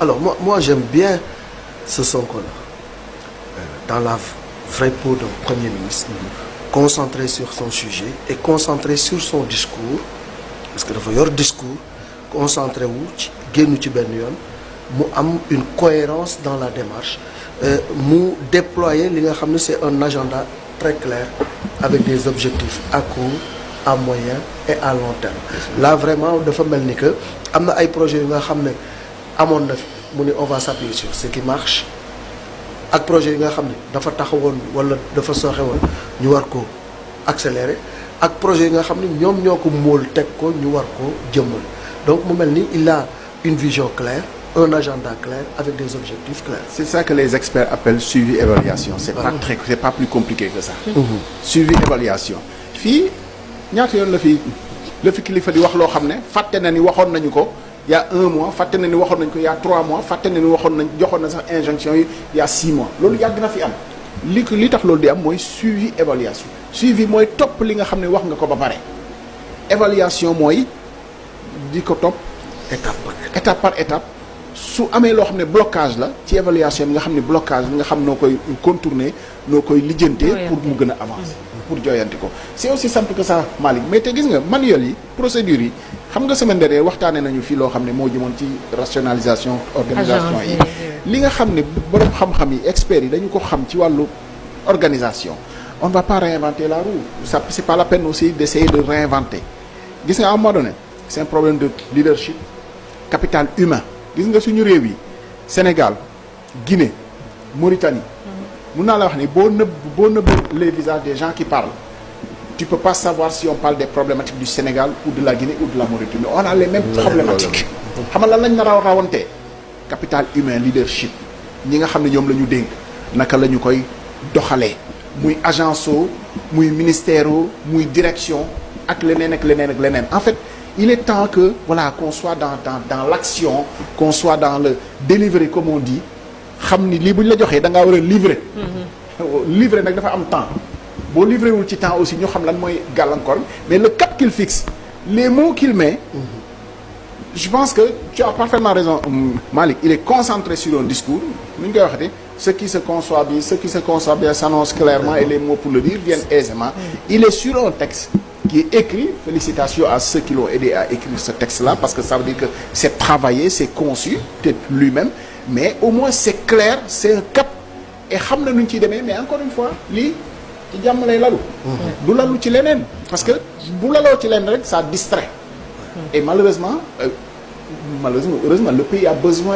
Alors moi j'aime bien ce Sonko-là. Dans la vraie peau d'un Premier ministre, concentré sur son sujet et concentré sur son discours, parce que dafa yor discours, concentré wu ci génnu ci benn yoon, mu am une cohérence dans la démarche, mu déployer li nga xam ne c'est un agenda très clair avec des objectifs à court, à moyen et à long terme. Là vraiment dafa mel ni que am na ay projets yu nga xam ne amoon na fi mu ne on va s'appuyer sur ce qui marche, ak projet yi nga xam ne dafa taxawoon wala dafa sooxe woon ñu war ko accélérer, ak projet yi nga xam ne ñoom ñoo ko móol teg ko ñu war ko jëmmal. Donc mu mel ni il a une vision claire, un agenda clair avec des objectifs clairs. C'est ça que les experts appellent suivi évaluation. C'est pas plus compliqué que ça. Suivi évaluation. Fii ñaata yoon la fi kilifa di wax loo xam ne fàtte na ni waxoon nañu ko il y a 1 mois, fàtte na ni waxoon nañu ko il y a 3 mois, fàtte na ni joxoon na sax injonction yi il y a 6 mois. Loolu yàgg na fi am. li tax loolu di am mooy suivi évaluation. Suivi mooy topp li nga xam ne wax nga ko ba pare. Évaluation mooy di ko topp étape par étape. Su amee loo xam ne blocage la ci évaluation bi nga xam ne blocage bi nga xam noo koy contourner noo koy lijjantee pour mu gën a avancer pour joyanti ko c'est aussi simple que ça Malick. Mais te gis nga manuel yi procédures yi xam nga semaine dernière waxtaanee nañu fii loo xam ne moo jëmoon ci rationalisation organisation yi li nga xam ne borom xam-xam yi experts yi dañu ko xam ci wàllu organisation. On ne va pas réinventer la roue, ça c'est pas la peine aussi d'essayer de réinventer. Gis nga à un moment donné c'est un problème de leadership, capital humain. Gis nga suñu réew yi Sénégal, Guinée, Mauritanie mun naa la wax ni boo nëbb les visages des gens qui parlent, tu peux pas savoir si on parle des problématiques du Sénégal ou de la Guinée ou de la Mauritanie. On a les mêmes problématiques. Xam nga lan lañ nar a rawantee capital humain, leadership, ñi nga xam ne ñoom la ñu dénk naka la ñu koy doxalee muy agence o muy ministère o muy direction ak leneen ak leneen ak leneen. En fait il est temps que voilà qu'on soit dans l'action, qu'on soit dans le delivery comme on dit, xam ni lii bu ñu la joxee da ngaa war a livrer. Livrer nag dafa am temps boo livré wul ci temps aussi ñu xam lan mooy gàllankoor mais le cap qu'il fixe, les mots qu'il met. Je pense que tu as parfaitement raison Malick. Il est concentré sur un discours nu ñu koy waxati ce qui se conçoit bien s'annonce clairement et les mots pour le dire viennent aisément. Il est sur un texte qui est écrit. Félicitations à ceux qui l'ont aidé à écrire ce texte-là parce que ça veut dire que c'est travaillé, c'est conçu, peut-être lui-même, mais au moins c'est clair, c'est un cap et xam na nu ñu ciy demee. Mais encore une fois lii ci jàmm lay lalu. du lalu ci leneen parce que bu laloo ci leneen rek ça distrait. Et malheureusement, heureusement le pays a besoin